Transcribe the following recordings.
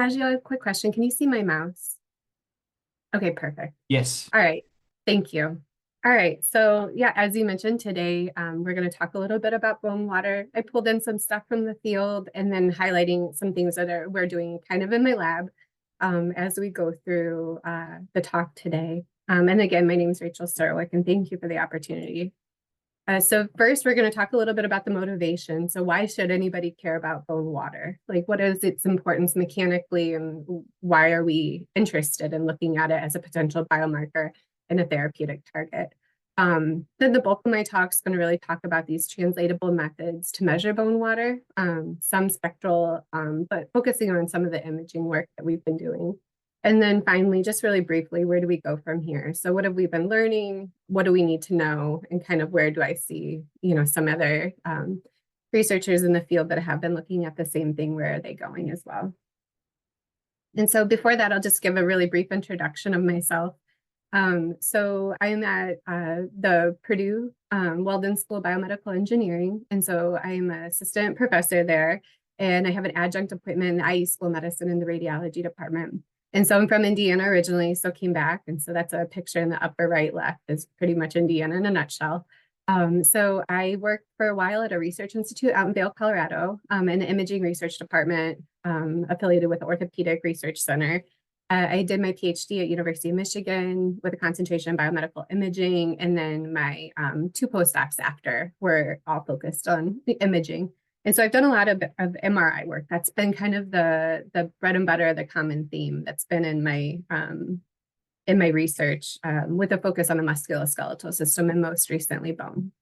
Agile, a quick question. Can you see my mouse? Okay, perfect. Yes. All right. Thank you. All right. So yeah, as you mentioned today, we're going to talk a little bit about bone water. I pulled in some stuff from the field and then highlighting some things that we're doing kind of in my lab as we go through the talk today. And again, my name is Rachel Surowiec, and thank you for the opportunity. So first, we're going to talk a little bit about the motivation. So why should anybody care about bone water? Like, what is its importance mechanically, and why are we interested in looking at it as a potential biomarker and a therapeutic target? Then the bulk of my talk is going to really talk about these translatable methods to measure bone water, some spectral, but focusing on some of the imaging work that we've been doing. And then finally, just really briefly, where do we go from here? So what have we been learning? What do we need to know? And kind of where do I see, some other researchers in the field that have been looking at the same thing, where are they going as well? And so before that, I'll just give a really brief introduction of myself. So I'm at the Purdue Weldon School of Biomedical Engineering. And so I'm an assistant professor there, and I have an adjunct appointment in the IE School of Medicine in the radiology department. And so I'm from Indiana originally, so came back. And so that's a picture in the upper right left is pretty much Indiana in a nutshell. So I worked for a while at a research institute out in Vail, Colorado, in the imaging research department, affiliated with the Orthopedic Research Center. I did my PhD at University of Michigan with a concentration in biomedical imaging. And then my two postdocs after were all focused on the imaging. And so I've done a lot of MRI work. That's been kind of the bread and butter, the common theme that's been in my research, with a focus on the musculoskeletal system and most recently bone.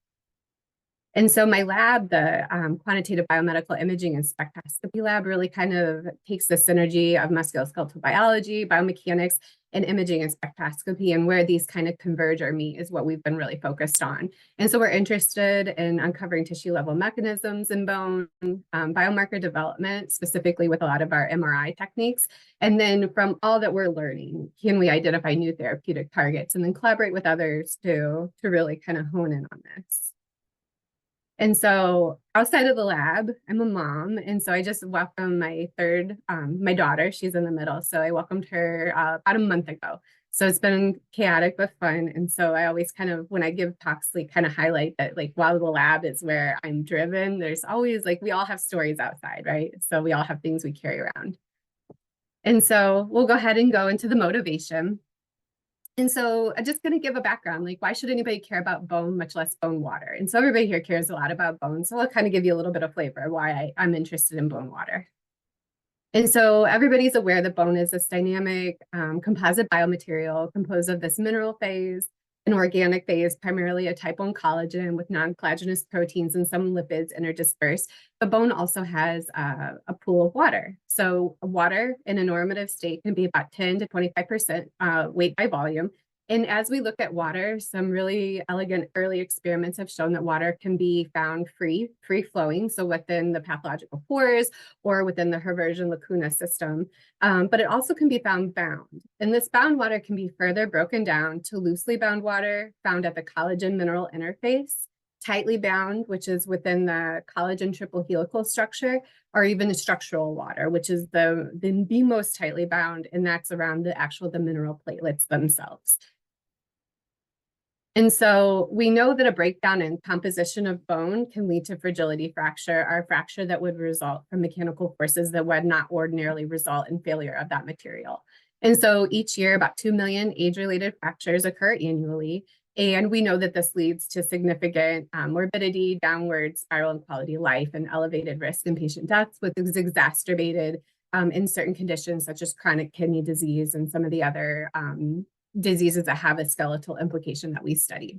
And so my lab, the quantitative biomedical imaging and spectroscopy lab, really kind of takes the synergy of musculoskeletal biology, biomechanics, and imaging and spectroscopy, and where these kind of converge or meet is what we've been really focused on. And so we're interested in uncovering tissue level mechanisms in bone, biomarker development, specifically with a lot of our MRI techniques. And then from all that we're learning, can we identify new therapeutic targets and then collaborate with others to really kind of hone in on this. And so outside of the lab, I'm a mom. And so I just welcomed my my daughter, she's in the middle. So I welcomed her about a month ago. So it's been chaotic but fun. And so I always kind of, when I give talks, like kind of highlight that, like, while the lab is where I'm driven, there's always, like, we all have stories outside, right? So we all have things we carry around. And so we'll go ahead and go into the motivation. And so I'm just going to give a background, like, why should anybody care about bone, much less bone water? And so everybody here cares a lot about bone. So I'll kind of give you a little bit of flavor of why I'm interested in bone water. And so everybody's aware that bone is this dynamic composite biomaterial composed of this mineral phase, an organic phase, primarily a type 1 collagen with non-collagenous proteins and some lipids interdispersed. But bone also has a pool of water. So water in a normative state can be about 10 to 25% weight by volume. And as we look at water, some really elegant early experiments have shown that water can be found free flowing, so within the pathological pores or within the Herversian lacuna system. But it also can be found bound. And this bound water can be further broken down to loosely bound water found at the collagen mineral interface, tightly bound, which is within the collagen triple helical structure, or even the structural water, which is the most tightly bound, and that's around the mineral platelets themselves. And so we know that a breakdown in composition of bone can lead to fragility fracture, or a fracture that would result from mechanical forces that would not ordinarily result in failure of that material. And so each year, about 2 million age-related fractures occur annually. And we know that this leads to significant morbidity, downward spiral in quality of life, and elevated risk in patient deaths, which is exacerbated in certain conditions such as chronic kidney disease and some of the other diseases that have a skeletal implication that we study.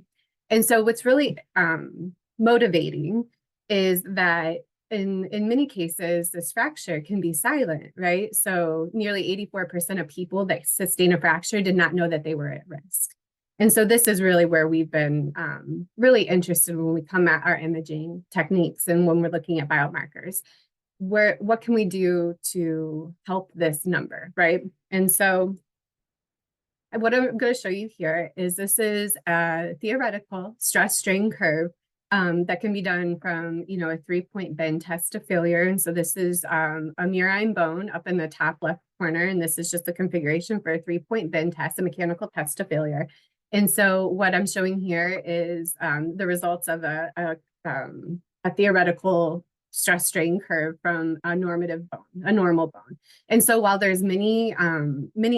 And so what's really motivating is that in many cases, this fracture can be silent, right? So nearly 84% of people that sustain a fracture did not know that they were at risk. And so this is really where we've been really interested when we come at our imaging techniques and when we're looking at biomarkers. What can we do to help this number, right? And so what I'm going to show you here is this is a theoretical stress strain curve that can be done from, a 3-point bend test to failure. And so this is a murine bone up in the top left corner, and this is just the configuration for a 3-point bend test, a mechanical test to failure. And so what I'm showing here is the results of a theoretical stress strain curve from a normative bone, a normal bone. And so while there's many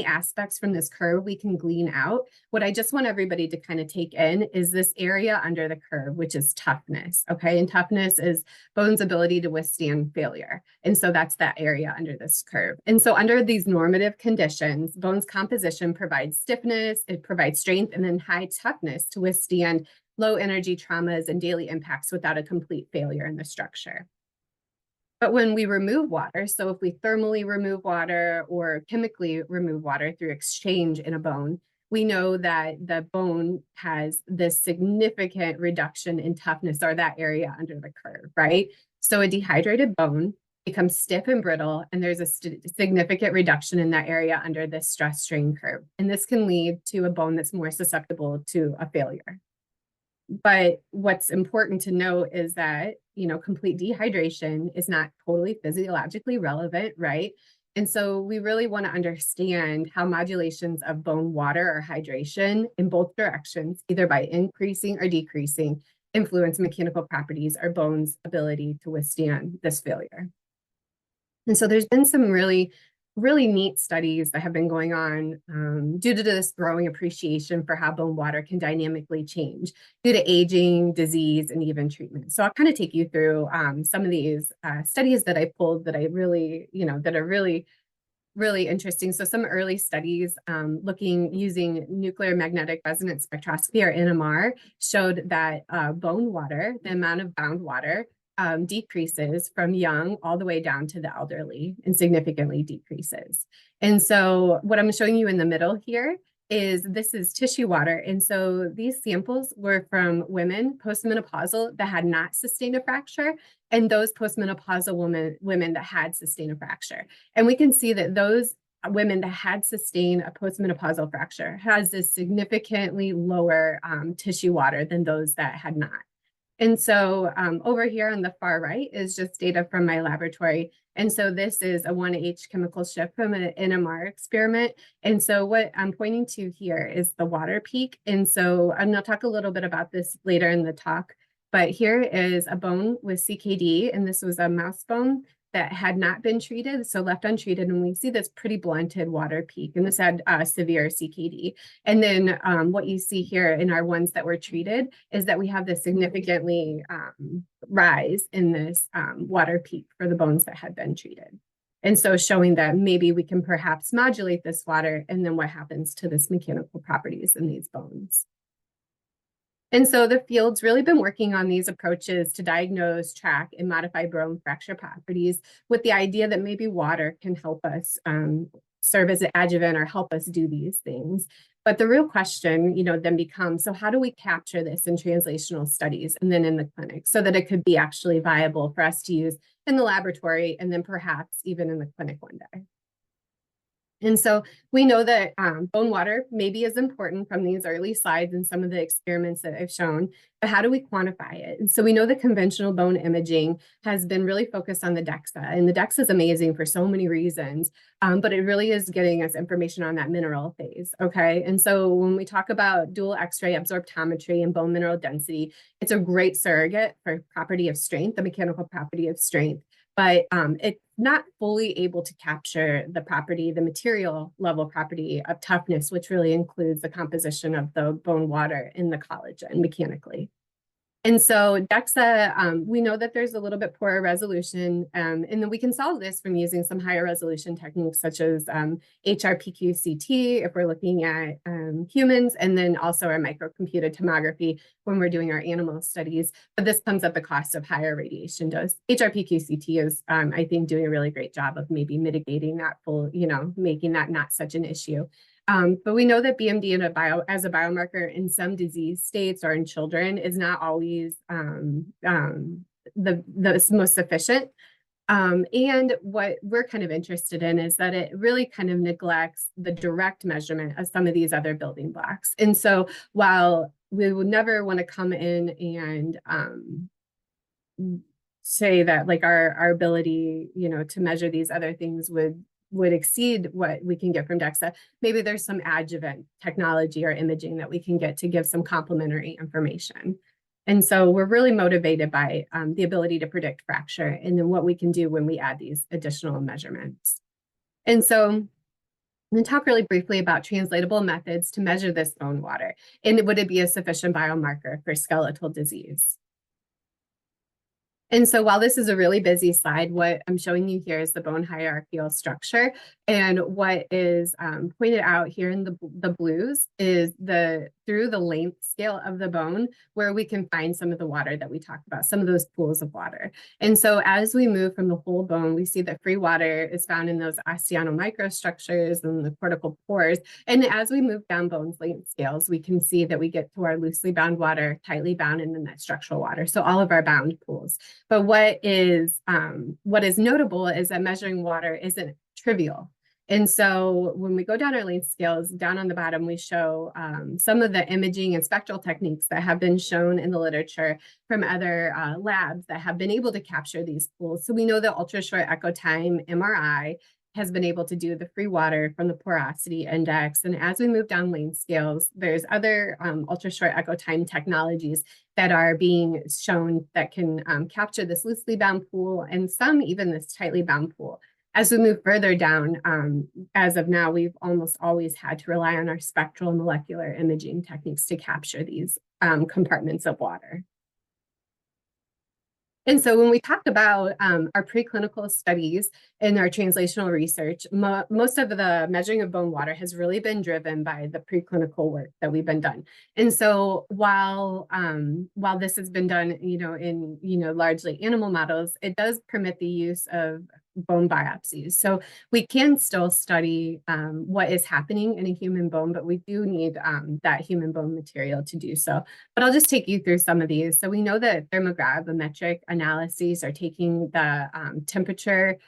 aspects from this curve we can glean out, what I just want everybody to kind of take in is this area under the curve, which is toughness, okay? And toughness is bone's ability to withstand failure. And so that's that area under this curve. And so under these normative conditions, bone's composition provides stiffness, it provides strength, and then high toughness to withstand low energy traumas and daily impacts without a complete failure in the structure. But when we remove water, so if we thermally remove water or chemically remove water through exchange in a bone, we know that the bone has this significant reduction in toughness, or that area under the curve, right? So a dehydrated bone becomes stiff and brittle, and there's a significant reduction in that area under this stress strain curve. And this can lead to a bone that's more susceptible to a failure. But what's important to note is that, you know, complete dehydration is not totally physiologically relevant, right? And so we really want to understand how modulations of bone water or hydration in both directions, either by increasing or decreasing, influence mechanical properties or bone's ability to withstand this failure. And so there's been some really neat studies that have been going on due to this growing appreciation for how bone water can dynamically change due to aging, disease, and even treatment. So I'll kind of take you through some of these studies that I pulled that I really, you know, that are really interesting. So some early studies using nuclear magnetic resonance spectroscopy, or NMR, showed that bone water, the amount of bound water, decreases from young all the way down to the elderly, and significantly decreases. And so what I'm showing you in the middle here is tissue water. And so these samples were from women postmenopausal that had not sustained a fracture, and those postmenopausal women that had sustained a fracture. And we can see that those women that had sustained a postmenopausal fracture has this significantly lower tissue water than those that had not. And so over here on the far right is just data from my laboratory. And so this is a 1H chemical shift from an NMR experiment. And so what I'm pointing to here is the water peak. And so I'll talk a little bit about this later in the talk, but here is a bone with CKD, and this was a mouse bone that had not been treated, so left untreated, and we see this pretty blunted water peak, and this had severe CKD. And then what you see here in our ones that were treated is that we have this significantly rise in this water peak for the bones that had been treated. And so showing that maybe we can perhaps modulate this water, and then what happens to this mechanical properties in these bones. And so the field's really been working on these approaches to diagnose, track, and modify bone fracture properties, with the idea that maybe water can help us serve as an adjuvant or help us do these things. But the real question, you know, then becomes, so how do we capture this in translational studies and then in the clinic so that it could be actually viable for us to use in the laboratory and then perhaps even in the clinic one day? And so we know that bone water maybe is important from these early slides and some of the experiments that I've shown, but how do we quantify it? And so we know that conventional bone imaging has been really focused on the DEXA, and the DEXA is amazing for so many reasons, but it really is getting us information on that mineral phase, okay? And so when we talk about dual X-ray absorptometry and bone mineral density, it's a great surrogate for property of strength, the mechanical property of strength, but it's not fully able to capture the property, the material level property of toughness, which really includes the composition of the bone water in the collagen mechanically. And so DEXA, we know that there's a little bit poorer resolution, and then we can solve this from using some higher resolution techniques such as HRPQ-CT if we're looking at humans, and then also our microcomputed tomography when we're doing our animal studies. But this comes at the cost of higher radiation dose. HRPQ-CT is, I think, doing a really great job of maybe mitigating that full, you know, making that not such an issue. But we know that BMD as a biomarker in some disease states or in children is not always the most sufficient. And what we're kind of interested in is that it really kind of neglects the direct measurement of some of these other building blocks. And so while we would never want to come in and say that like our ability, you know, to measure these other things would would exceed what we can get from DEXA, maybe there's some adjuvant technology or imaging that we can get to give some complementary information. And so we're really motivated by the ability to predict fracture and then what we can do when we add these additional measurements. And so I'm going to talk really briefly about translatable methods to measure this bone water. And would it be a sufficient biomarker for skeletal disease? And so while this is a really busy slide, what I'm showing you here is the bone hierarchical structure. And what is pointed out here in the blues is through the length scale of the bone, where we can find some of the water that we talked about, some of those pools of water. And so as we move from the whole bone, we see that free water is found in those osteonal microstructures and the cortical pores. And as we move down bone's length scales, we can see that we get to our loosely bound water, tightly bound, and then that structural water. So all of our bound pools. But what is notable is that measuring water isn't trivial. And so when we go down our length scales, down on the bottom, we show some of the imaging and spectral techniques that have been shown in the literature from other labs that have been able to capture these pools. So we know that ultra short echo time MRI has been able to do the free water from the porosity index. And as we move down length scales, there's other ultra short echo time technologies that are being shown that can capture this loosely bound pool and some even this tightly bound pool. As we move further down, as of now, we've almost always had to rely on our spectral molecular imaging techniques to capture these compartments of water. And so when we talk about our preclinical studies and our translational research, most of the measuring of bone water has really been driven by the preclinical work that we've been done. And so while this has been done, in largely animal models, it does permit the use of bone biopsies. So we can still study what is happening in a human bone, but we do need that human bone material to do so. But I'll just take you through some of these. So we know that thermogravimetric analyses are taking the temperature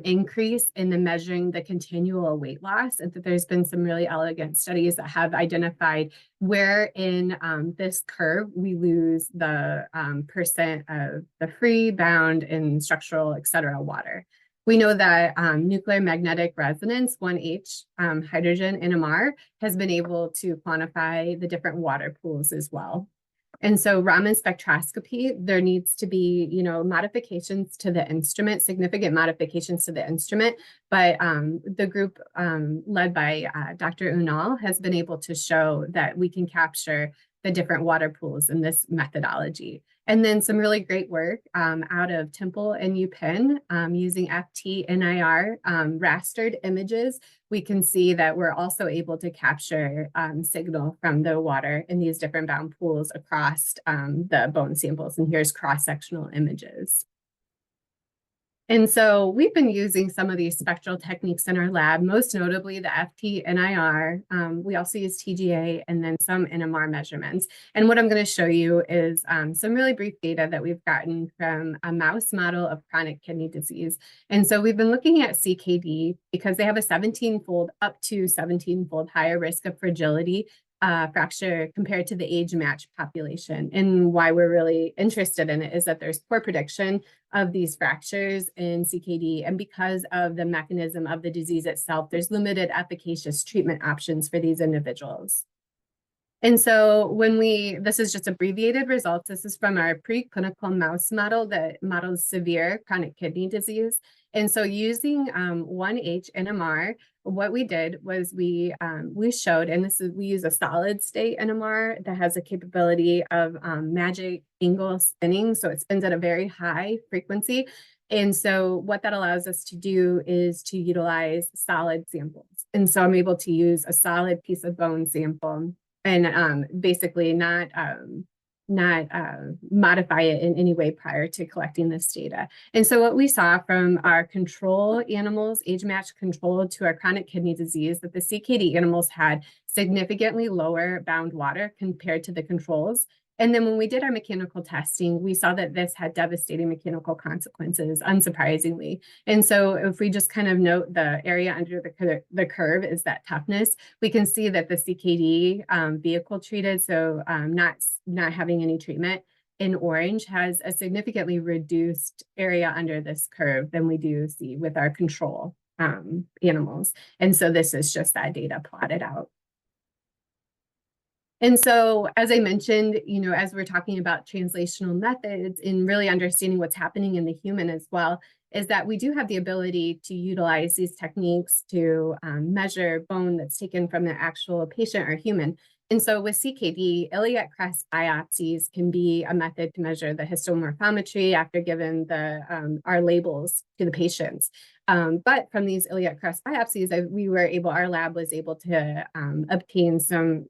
increase in the measuring the continual weight loss, and that there's been some really elegant studies that have identified where in this curve we lose the percent of the free, bound, and structural, et cetera, water. We know that nuclear magnetic resonance, 1H hydrogen NMR, has been able to quantify the different water pools as well. And so Raman spectroscopy, there needs to be, modifications to the instrument, significant modifications to the instrument. But the group led by Dr. Unal has been able to show that we can capture the different water pools in this methodology. And then some really great work out of Temple and UPenn using FT-NIR rastered images. We can see that we're also able to capture signal from the water in these different bound pools across the bone samples. And here's cross-sectional images. And so we've been using some of these spectral techniques in our lab, most notably the FT-NIR. We also use TGA and then some NMR measurements. And what I'm going to show you is some really brief data that we've gotten from a mouse model of chronic kidney disease. And so we've been looking at CKD because they have a 17-fold, up to 17-fold higher risk of fragility fracture compared to the age-matched population. And why we're really interested in it is that there's poor prediction of these fractures in CKD. And because of the mechanism of the disease itself, there's limited efficacious treatment options for these individuals. And so this is just abbreviated results. This is from our preclinical mouse model that models severe chronic kidney disease. And so using 1H NMR, what we did was we showed, and we use a solid state NMR that has a capability of magic angle spinning. So it spins at a very high frequency. And so what that allows us to do is to utilize solid samples. And so I'm able to use a solid piece of bone sample and basically not modify it in any way prior to collecting this data. And so what we saw from our control animals, age-matched control to our chronic kidney disease, that the CKD animals had significantly lower bound water compared to the controls. And then when we did our mechanical testing, we saw that this had devastating mechanical consequences, unsurprisingly. And so if we just kind of note the area under the curve is that toughness, we can see that the CKD vehicle treated, so not having any treatment, in orange has a significantly reduced area under this curve than we do see with our control animals. And so this is just that data plotted out. And so, as I mentioned, as we're talking about translational methods and really understanding what's happening in the human as well, is that we do have the ability to utilize these techniques to measure bone that's taken from the actual patient or human. And so with CKD, iliac crest biopsies can be a method to measure the histomorphometry after given our labels to the patients. But from these iliac crest biopsies, our lab was able to obtain some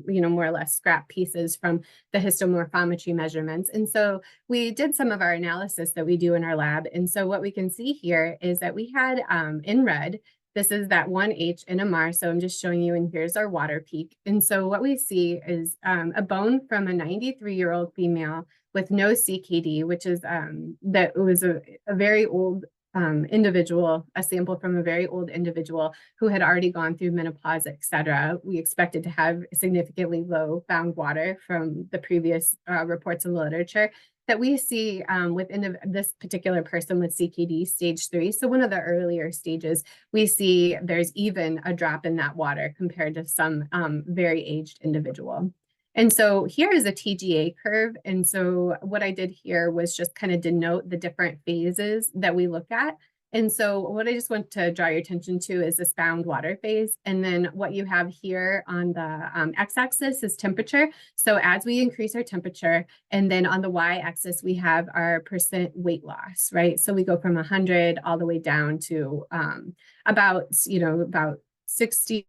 more or less scrap pieces from the histomorphometry measurements. And so we did some of our analysis that we do in our lab. And so what we can see here is that we had in red, this is that 1H NMR. So I'm just showing you, and here's our water peak. And so what we see is a bone from a 93-year-old female with no CKD, which is that was a very old individual, a sample from a very old individual who had already gone through menopause, et cetera. We expected to have significantly low found water from the previous reports in the literature that we see within this particular person with CKD stage 3. So one of the earlier stages, we see there's even a drop in that water compared to some very aged individual. And so here is a TGA curve. And so what I did here was just kind of denote the different phases that we look at. And so what I just want to draw your attention to is this bound water phase. And then what you have here on the x-axis is temperature. So as we increase our temperature, and then on the y-axis, we have our percent weight loss, right? So we go from 100 all the way down to about 60,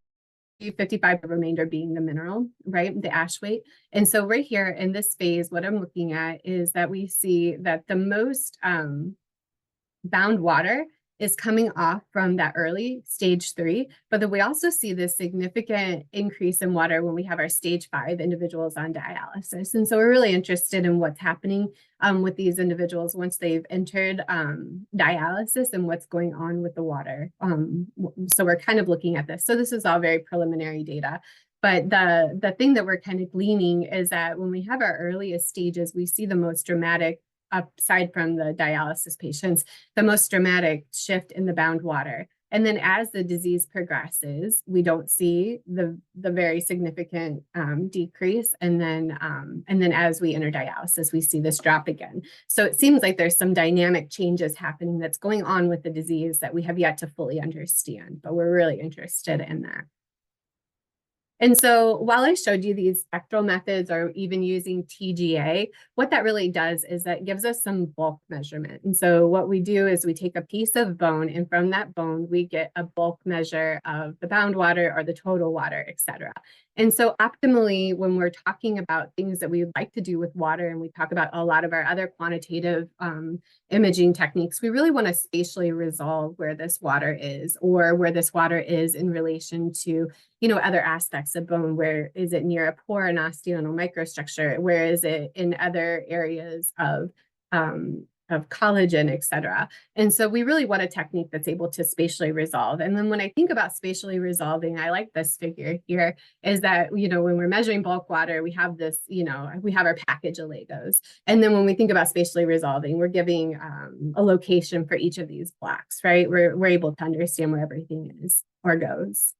55, the remainder being the mineral, right? The ash weight. And so right here in this phase, what I'm looking at is that we see that the most bound water is coming off from that early stage 3, but then we also see this significant increase in water when we have our stage 5 individuals on dialysis. And so we're really interested in what's happening with these individuals once they've entered dialysis and what's going on with the water. So we're kind of looking at this. So this is all very preliminary data. But the thing that we're kind of gleaning is that when we have our earliest stages, we see the most dramatic, aside from the dialysis patients, the most dramatic shift in the bound water. And then as the disease progresses, we don't see the very significant decrease. And then as we enter dialysis, we see this drop again. So it seems like there's some dynamic changes happening that's going on with the disease that we have yet to fully understand, but we're really interested in that. And so while I showed you these spectral methods or even using TGA, what that really does is that gives us some bulk measurement. And so what we do is we take a piece of bone, and from that bone, we get a bulk measure of the bound water or the total water, et cetera. And so optimally, when we're talking about things that we would like to do with water, and we talk about a lot of our other quantitative imaging techniques, we really want to spatially resolve where this water is, or where this water is in relation to other aspects of bone. Where is it near a pore and osteonal microstructure? Where is it in other areas of collagen, et cetera? And so we really want a technique that's able to spatially resolve. And then when I think about spatially resolving, I like this figure here, is that, when we're measuring bulk water, we have this, we have our package of Legos. And then when we think about spatially resolving, we're giving a location for each of these blocks, right? We're able to understand where everything is or goes.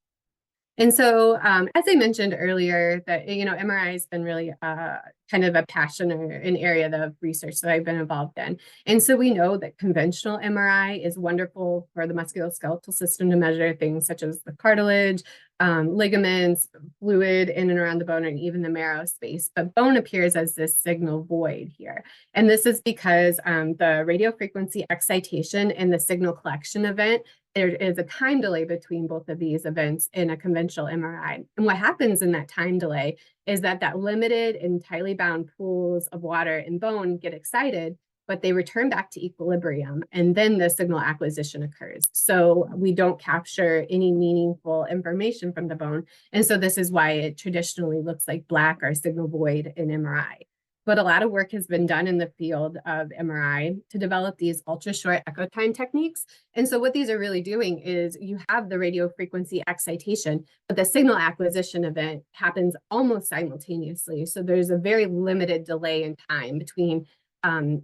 And so, as I mentioned earlier, that, MRI has been really kind of a passion or an area of research that I've been involved in. And so we know that conventional MRI is wonderful for the musculoskeletal system to measure things such as the cartilage, ligaments, fluid in and around the bone, and even the marrow space. But bone appears as this signal void here. And this is because the radiofrequency excitation and the signal collection event, there is a time delay between both of these events in a conventional MRI. And what happens in that time delay is that limited and tightly bound pools of water and bone get excited, but they return back to equilibrium, and then the signal acquisition occurs. So we don't capture any meaningful information from the bone. And so this is why it traditionally looks like black or signal void in MRI. But a lot of work has been done in the field of MRI to develop these ultra-short echo time techniques. And so what these are really doing is you have the radio frequency excitation, but the signal acquisition event happens almost simultaneously. So there's a very limited delay in time between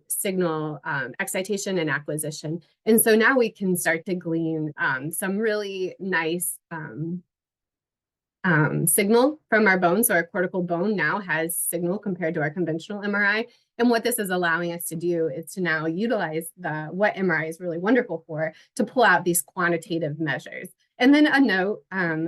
signal excitation and acquisition. And so now we can start to glean some really nice signal from our bone. So our cortical bone now has signal compared to our conventional MRI. And what this is allowing us to do is to now utilize what MRI is really wonderful for, to pull out these quantitative measures. And then a note,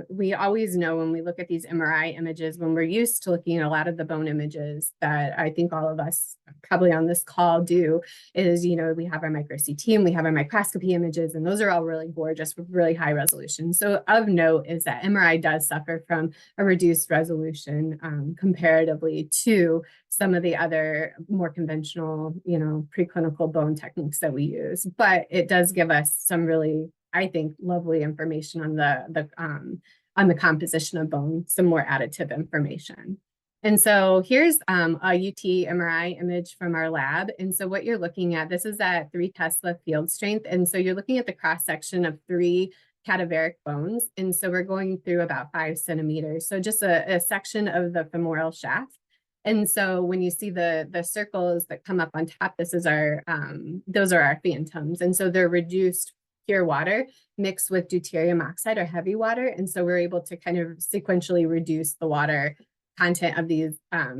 we always know when we look at these MRI images, when we're used to looking at a lot of the bone images that I think all of us probably on this call do, is, we have our micro CT and we have our microscopy images, and those are all really gorgeous with really high resolution. So of note is that MRI does suffer from a reduced resolution comparatively to some of the other more conventional, preclinical bone techniques that we use. But it does give us some really, I think, lovely information on the composition of bone, some more additive information. And so here's a UT MRI image from our lab. And so what you're looking at, this is at 3 Tesla field strength. And so you're looking at the cross section of 3 cadaveric bones. And so we're going through about 5 centimeters. So just a section of the femoral shaft. And so when you see the circles that come up on top, this is those are our phantoms. And so they're reduced pure water mixed with deuterium oxide or heavy water. And so we're able to kind of sequentially reduce the water content of these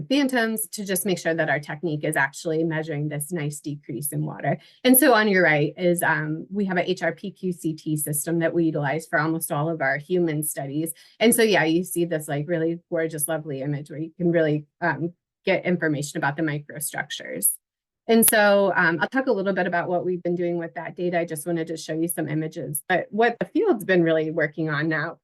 phantoms to just make sure that our technique is actually measuring this nice decrease in water. And so on your right is we have a HRPQ-CT system that we utilize for almost all of our human studies. And so, yeah, you see this like really gorgeous, lovely image where you can really get information about the microstructures. And so I'll talk a little bit about what we've been doing with that data. I just wanted to show you some images. But what the field's been really working on now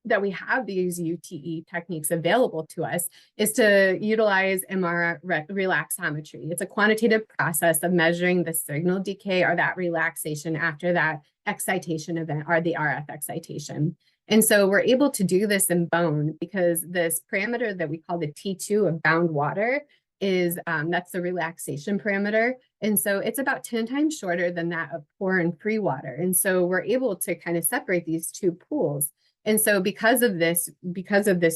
that we have these UTE techniques available to us is to utilize MR relaxometry. It's a quantitative process of measuring the signal decay or that relaxation after that excitation event or the RF excitation. And so we're able to do this in bone because this parameter that we call the T2 of bound water is that's the relaxation parameter. And so it's about 10 times shorter than that of pore and free water. And so we're able to kind of separate these two pools. And so because of this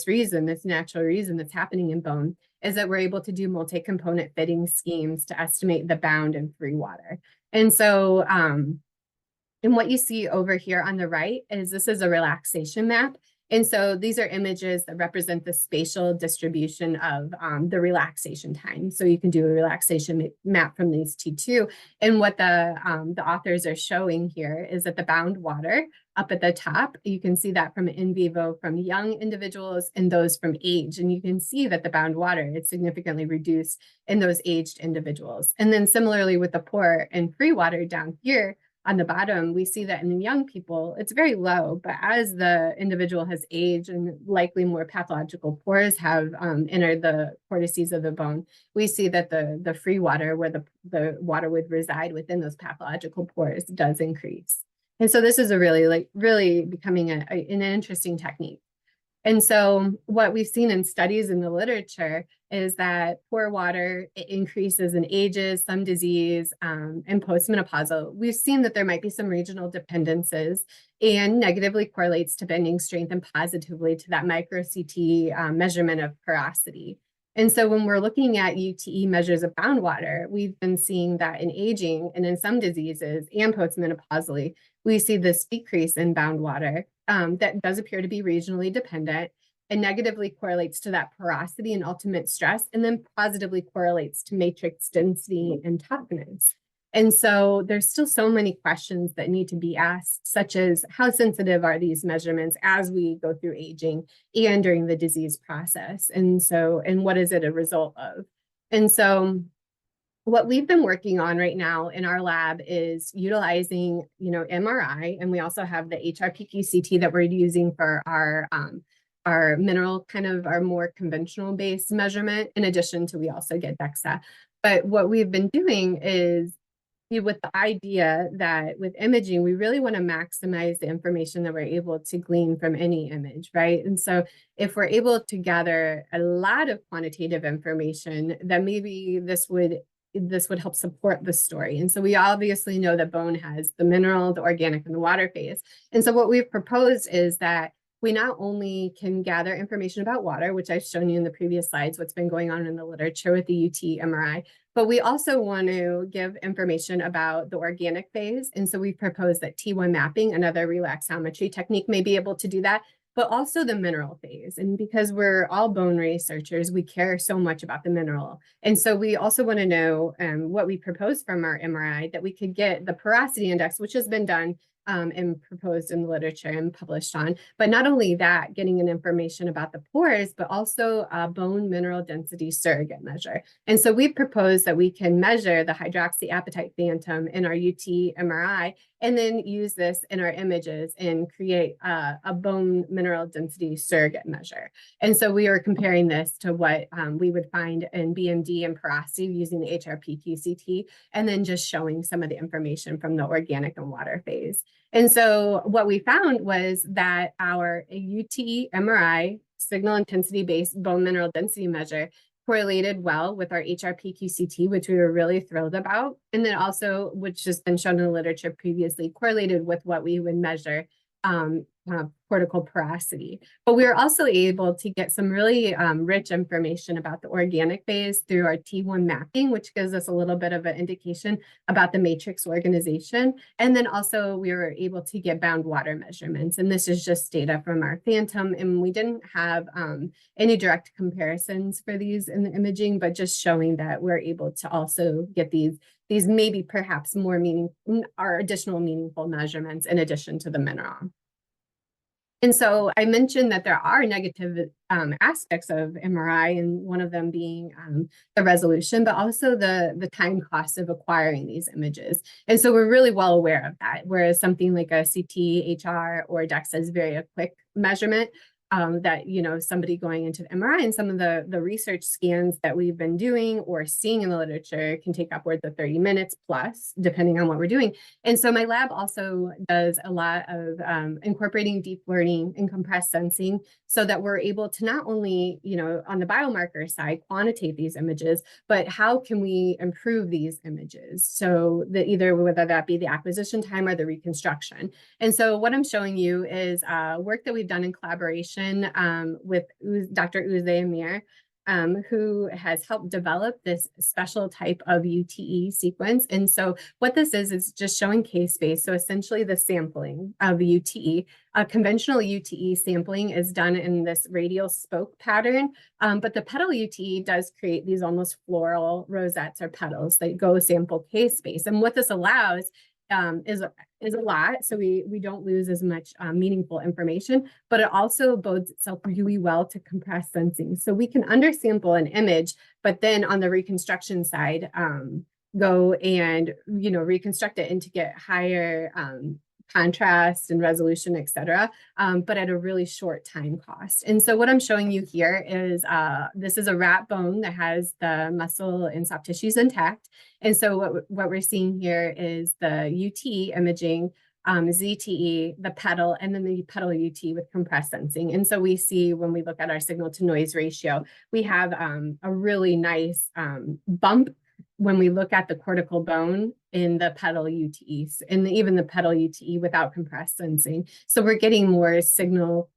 reason, this natural reason that's happening in bone, is that we're able to do multi-component fitting schemes to estimate the bound and free water. And so, and what you see over here on the right is this is a relaxation map. And so these are images that represent the spatial distribution of the relaxation time. So you can do a relaxation map from these T2. And what the authors are showing here is that the bound water up at the top, you can see that from in vivo from young individuals and those from age. And you can see that the bound water is significantly reduced in those aged individuals. And then similarly with the pore and free water down here, on the bottom, we see that in young people, it's very low, but as the individual has aged and likely more pathological pores have entered the cortices of the bone, we see that the free water, where the water would reside within those pathological pores, does increase. And so this is a really becoming an interesting technique. And so what we've seen in studies in the literature is that poor water, it increases in ages, some disease, and postmenopausal. We've seen that there might be some regional dependencies and negatively correlates to bending strength and positively to that micro CT measurement of porosity. And so when we're looking at UTE measures of bound water, we've been seeing that in aging and in some diseases and postmenopausally, we see this decrease in bound water that does appear to be regionally dependent and negatively correlates to that porosity and ultimate stress, and then positively correlates to matrix density and toughness. And so there's still so many questions that need to be asked, such as how sensitive are these measurements as we go through aging and during the disease process? And what is it a result of? And so what we've been working on right now in our lab is utilizing, MRI, and we also have the HRPQ-CT that we're using for our mineral, kind of our more conventional based measurement, in addition to we also get DEXA. But what we've been doing is with the idea that with imaging, we really want to maximize the information that we're able to glean from any image, right? And so if we're able to gather a lot of quantitative information, then maybe this would help support the story. And so we obviously know that bone has the mineral, the organic, and the water phase. And so what we've proposed is that we not only can gather information about water, which I've shown you in the previous slides, what's been going on in the literature with the UT MRI, but we also want to give information about the organic phase. And so we propose that T1 mapping, another relaxometry technique, may be able to do that, but also the mineral phase. And because we're all bone researchers, we care so much about the mineral. And so we also want to know what we propose from our MRI, that we could get the porosity index, which has been done and proposed in the literature and published on. But not only that, getting an information about the pores, but also a bone mineral density surrogate measure. And so we've proposed that we can measure the hydroxyapatite phantom in our UT MRI, and then use this in our images and create a bone mineral density surrogate measure. And so we are comparing this to what we would find in BMD and porosity using the HRP-QCT, and then just showing some of the information from the organic and water phase. And so what we found was that our UT MRI signal intensity-based bone mineral density measure correlated well with our HRP-QCT, which we were really thrilled about. And then also, which has been shown in the literature previously, correlated with what we would measure cortical porosity. But we were also able to get some really rich information about the organic phase through our T1 mapping, which gives us a little bit of an indication about the matrix organization. And then also we were able to get bound water measurements. And this is just data from our phantom. And we didn't have any direct comparisons for these in the imaging, but just showing that we're able to also get these maybe perhaps more additional meaningful measurements in addition to the mineral. And so I mentioned that there are negative aspects of MRI, and one of them being the resolution, but also the time cost of acquiring these images. And so we're really well aware of that, whereas something like a CT, HR, or DEXA is very a quick measurement. That, somebody going into the MRI, and some of the research scans that we've been doing or seeing in the literature can take upwards of 30 minutes plus, depending on what we're doing. And so my lab also does a lot of incorporating deep learning and compressed sensing, so that we're able to not only, on the biomarker side, quantitate these images, but how can we improve these images? So that whether that be the acquisition time or the reconstruction. And so what I'm showing you is work that we've done in collaboration with Dr. Uze Amir, who has helped develop this special type of UTE sequence. And so what this is just showing case space. So essentially the sampling of UTE. Conventional UTE sampling is done in this radial spoke pattern, but the petal UTE does create these almost floral rosettes or petals that go sample case space. And what this allows is a lot, so we don't lose as much meaningful information, but it also bodes itself really well to compressed sensing. So we can undersample an image, but then on the reconstruction side, go and reconstruct it and to get higher contrast and resolution, et cetera, but at a really short time cost. And so what I'm showing you here is this is a rat bone that has the muscle and soft tissues intact. And so what we're seeing here is the UT imaging, ZTE, the pedal, and then the pedal UT with compressed sensing. And so we see, when we look at our signal to noise ratio, we have a really nice bump when we look at the cortical bone in the pedal UTEs, and even the pedal UTE without compressed sensing. So we're getting more signal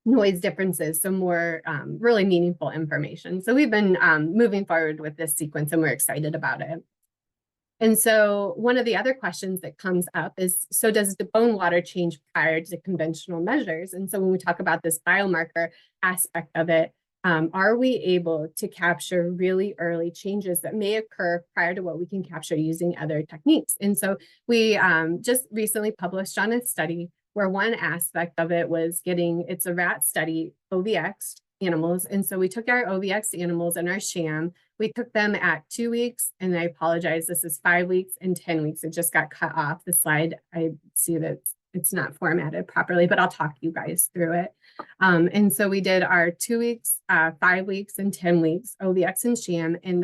noise differences, so more really meaningful information. So we've been moving forward with this sequence, and we're excited about it. And so one of the other questions that comes up is, so does the bone water change prior to conventional measures? And so when we talk about this biomarker aspect of it, are we able to capture really early changes that may occur prior to what we can capture using other techniques? And so we just recently published on a study where one aspect of it was it's a rat study, OVX animals. And so we took our OVX animals and our sham, we took them at 2 weeks, and I apologize, this is 5 weeks and 10 weeks. It just got cut off the slide. I see that it's not formatted properly, but I'll talk you guys through it. And so we did our 2 weeks, 5 weeks, and 10 weeks, OVX and sham, and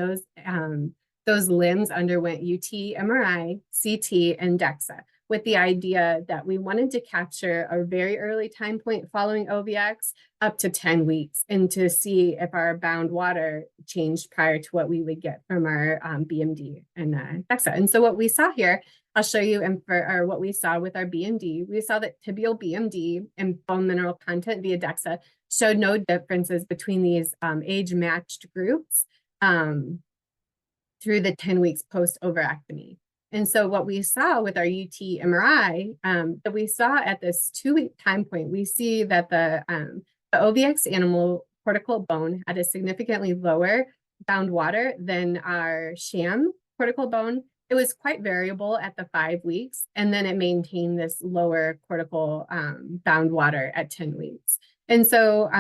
those limbs underwent UT, MRI, CT, and DEXA. with the idea that we wanted to capture a very early time point following OVX up to 10 weeks and to see if our bound water changed prior to what we would get from our BMD and DEXA. And so what we saw here, I'll show you, and for what we saw with our BMD, we saw that tibial BMD and bone mineral content via DEXA showed no differences between these age-matched groups through the 10 weeks post-overectomy. And so what we saw with our UT MRI, that we saw at this 2-week time point, we see that the OVX animal cortical bone had a significantly lower bound water than our sham cortical bone. It was quite variable at the 5 weeks, and then it maintained this lower cortical bound water at 10 weeks. And so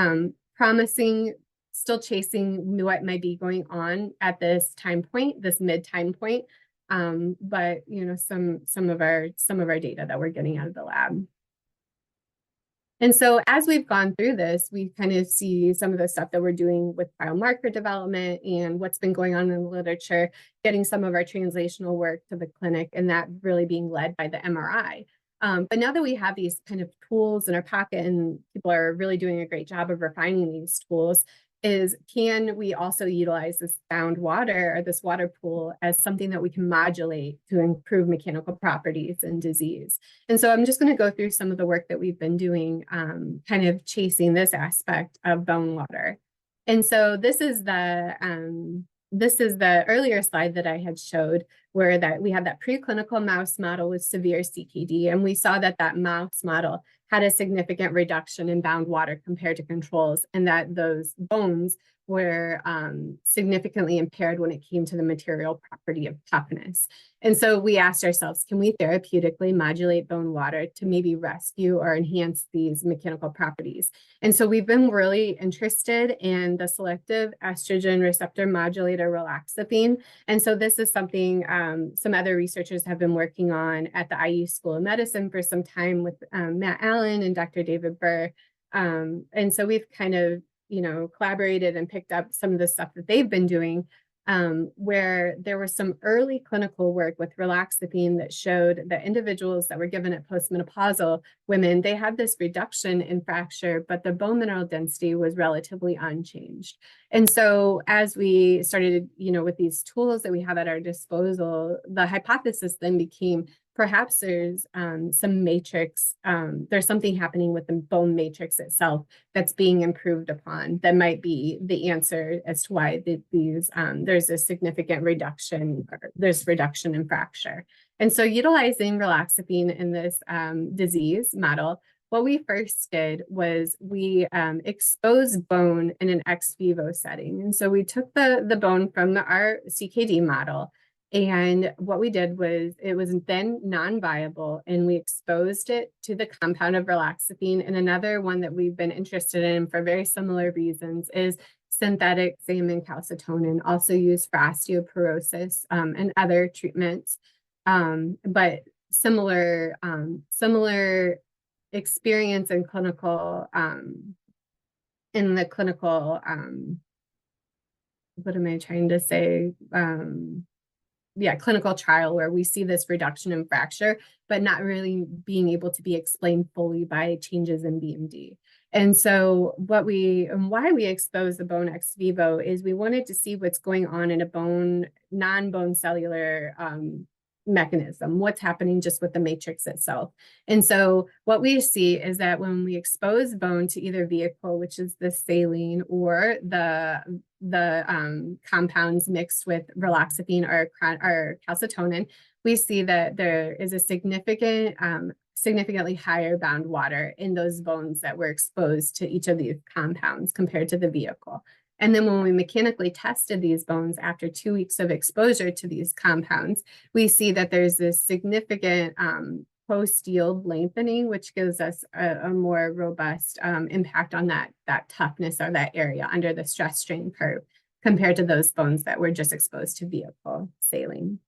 promising, still chasing what might be going on at this time point, this mid time point. But you know, some of our data that we're getting out of the lab. And so as we've gone through this, we kind of see some of the stuff that we're doing with biomarker development and what's been going on in the literature, getting some of our translational work to the clinic, and that really being led by the MRI. But now that we have these kind of tools in our pocket and people are really doing a great job of refining these tools, is can we also utilize this bound water or this water pool as something that we can modulate to improve mechanical properties in disease? And so I'm just going to go through some of the work that we've been doing, kind of chasing this aspect of bone water. And so this is the earlier slide that I had showed, where that we have that preclinical mouse model with severe CKD, and we saw that that mouse model had a significant reduction in bound water compared to controls, and that those bones were significantly impaired when it came to the material property of toughness. And so we asked ourselves, can we therapeutically modulate bone water to maybe rescue or enhance these mechanical properties? And so we've been really interested in the selective estrogen receptor modulator relaxathine. And so this is something some other researchers have been working on at the IU School of Medicine for some time with Matt Allen and Dr. David Burr. And so we've kind of, you know, collaborated and picked up some of the stuff that they've been doing, where there was some early clinical work with relaxathine that showed that individuals that were given it postmenopausal women, they had this reduction in fracture, but the bone mineral density was relatively unchanged. And so as we started, you know, with these tools that we have at our disposal, the hypothesis then became, perhaps there's some matrix, there's something happening with the bone matrix itself that's being improved upon that might be the answer as to why there's a significant reduction, there's reduction in fracture. And so utilizing relaxathine in this disease model, what we first did was we exposed bone in an ex vivo setting. And so we took the bone from our CKD model, and what we did was it was then non-viable, and we exposed it to the compound of relaxathine. And another one that we've been interested in for very similar reasons is synthetic salmon calcitonin, also used for osteoporosis and other treatments. But similar experience in clinical, what am I trying to say? Clinical trial where we see this reduction in fracture, but not really being able to be explained fully by changes in BMD. And so why we expose the bone ex vivo is we wanted to see what's going on in a bone, non-bone cellular mechanism, what's happening just with the matrix itself. And so what we see is that when we expose bone to either vehicle, which is the saline, or the compounds mixed with relaxathine or calcitonin, we see that there is a significantly higher bound water in those bones that were exposed to each of these compounds compared to the vehicle. And then when we mechanically tested these bones after 2 weeks of exposure to these compounds, we see that there's this significant post-yield lengthening, which gives us a more robust impact on that toughness or that area under the stress strain curve compared to those bones that were just exposed to vehicle saline.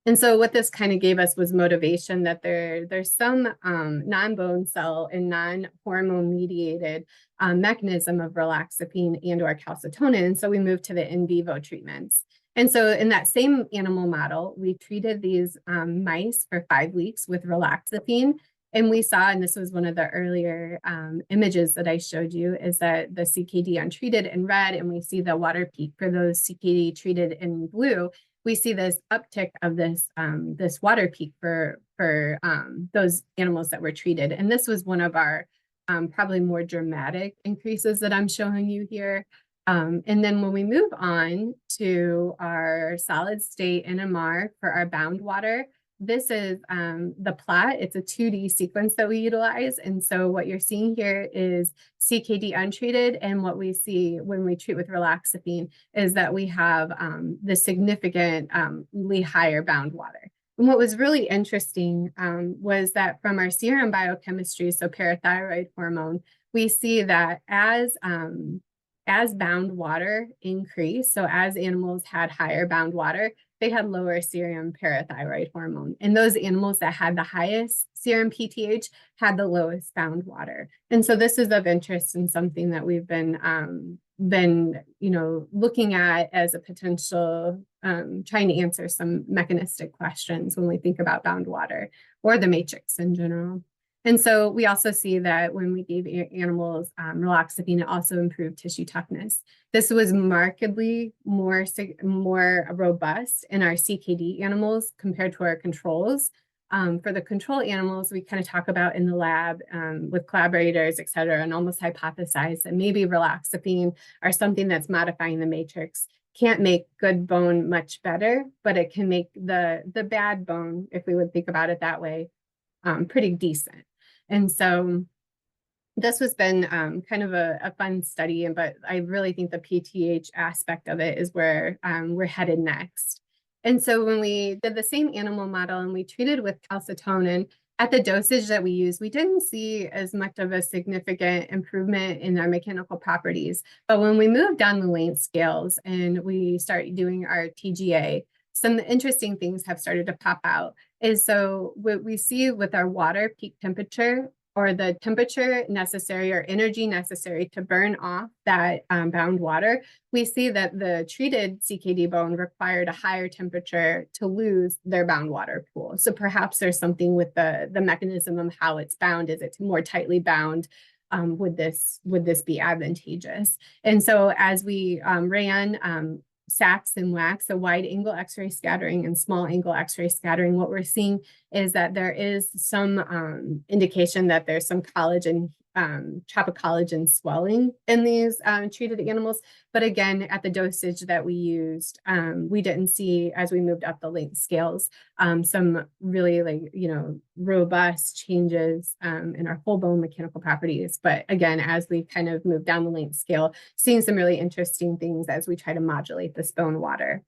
And so what this kind of gave us was motivation that there's some non-bone cell and non-hormone mediated mechanism of relaxathine and or calcitonin. And so we moved to the in vivo treatments. And so in that same animal model, we treated these mice for 5 weeks with relaxathine. And we saw, and this was one of the earlier images that I showed you, is that the CKD untreated in red, and we see the water peak for those CKD treated in blue. We see this uptick of this water peak for those animals that were treated. And this was one of our probably more dramatic increases that I'm showing you here. And then when we move on to our solid state NMR for our bound water, this is the plot. It's a 2D sequence that we utilize. And so what you're seeing here is CKD untreated. And what we see when we treat with relaxathine is that we have the significantly higher bound water. And what was really interesting was that from our serum biochemistry, so parathyroid hormone, we see that as bound water increased, so as animals had higher bound water, they had lower serum parathyroid hormone. And those animals that had the highest serum PTH had the lowest bound water. And so this is of interest and something that we've been looking at as a potential, trying to answer some mechanistic questions when we think about bound water or the matrix in general. And so we also see that when we gave animals relaxathine, it also improved tissue toughness. This was markedly more robust in our CKD animals compared to our controls. For the control animals, we kind of talk about in the lab with collaborators, et cetera, and almost hypothesize that maybe relaxathine or something that's modifying the matrix can't make good bone much better, but it can make the bad bone, if we would think about it that way, pretty decent. And so this has been kind of a fun study, but I really think the PTH aspect of it is where we're headed next. And so when we did the same animal model and we treated with calcitonin at the dosage that we used, we didn't see as much of a significant improvement in our mechanical properties. But when we moved down the length scales and we started doing our TGA, some interesting things have started to pop out. Is so what we see with our water peak temperature, or the temperature necessary or energy necessary to burn off that bound water, we see that the treated CKD bone required a higher temperature to lose their bound water pool. So perhaps there's something with the mechanism of how it's bound. Is it more tightly bound? Would this be advantageous? And so as we ran SAX and WAX, so wide angle X-ray scattering and small angle X-ray scattering, what we're seeing is that there is some indication that there's some collagen, tropocollagen swelling in these treated animals. But again, at the dosage that we used, we didn't see, as we moved up the length scales, some really robust changes in our whole bone mechanical properties. But again, as we kind of move down the length scale, seeing some really interesting things as we try to modulate this bone water.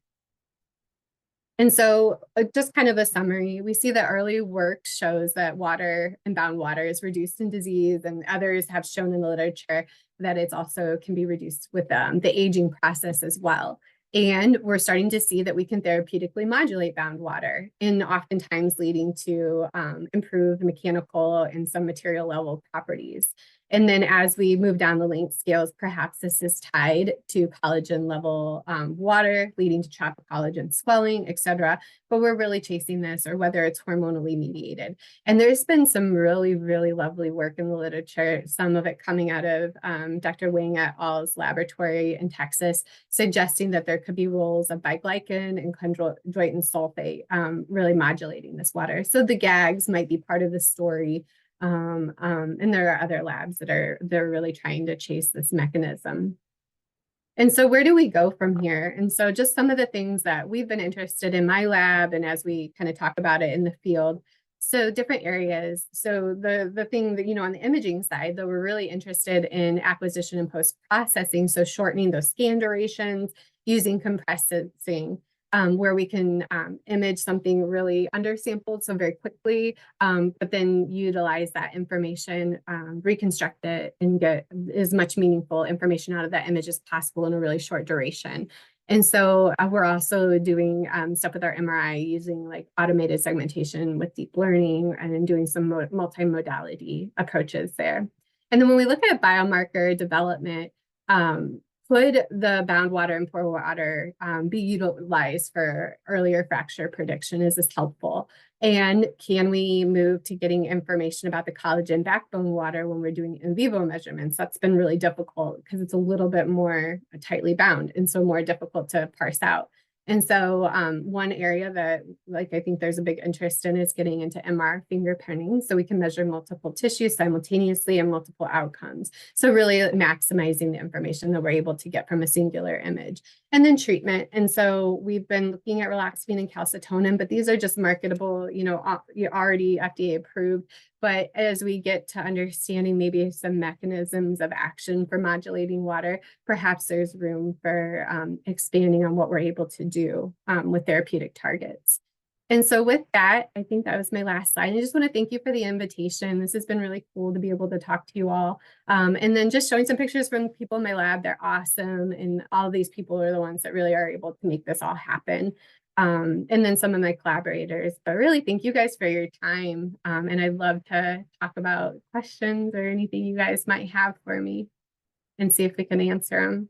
And so just kind of a summary, we see that early work shows that water and bound water is reduced in disease, and others have shown in the literature that it's also can be reduced with the aging process as well. And we're starting to see that we can therapeutically modulate bound water, and oftentimes leading to improved mechanical and some material level properties. And then as we move down the length scales, perhaps this is tied to collagen level water, leading to tropocollagen swelling, et cetera. But we're really chasing this, or whether it's hormonally mediated. And there's been some really, really lovely work in the literature, some of it coming out of Dr. Wang et al.'s laboratory in Texas, suggesting that there could be roles of biglycan and chondroitin sulfate really modulating this water. So the GAGs might be part of the story. And there are other labs that they're really trying to chase this mechanism. And so where do we go from here? And so just some of the things that we've been interested in my lab, and as we kind of talk about it in the field, so different areas. So the thing that, on the imaging side, though, we're really interested in acquisition and post-processing. So shortening those scan durations, using compressing, where we can image something really undersampled, so very quickly, but then utilize that information, reconstruct it, and get as much meaningful information out of that image as possible in a really short duration. And so we're also doing stuff with our MRI using like automated segmentation with deep learning and doing some multimodality approaches there. And then when we look at biomarker development, could the bound water and pore water be utilized for earlier fracture prediction? Is this helpful? And can we move to getting information about the collagen backbone water when we're doing in vivo measurements? That's been really difficult because it's a little bit more tightly bound and so more difficult to parse out. And so one area that I think there's a big interest in is getting into MR fingerprinting so we can measure multiple tissues simultaneously and multiple outcomes. So really maximizing the information that we're able to get from a singular image. And then treatment. And so we've been looking at relaxin and calcitonin, but these are just marketable, already FDA approved. But as we get to understanding maybe some mechanisms of action for modulating water, perhaps there's room for expanding on what we're able to do with therapeutic targets. And so with that, I think that was my last slide. I just want to thank you for the invitation. This has been really cool to be able to talk to you all. And then just showing some pictures from people in my lab. They're awesome. And all these people are the ones that really are able to make this all happen. And then some of my collaborators. But really, thank you guys for your time. And I'd love to talk about questions or anything you guys might have for me and see if we can answer them.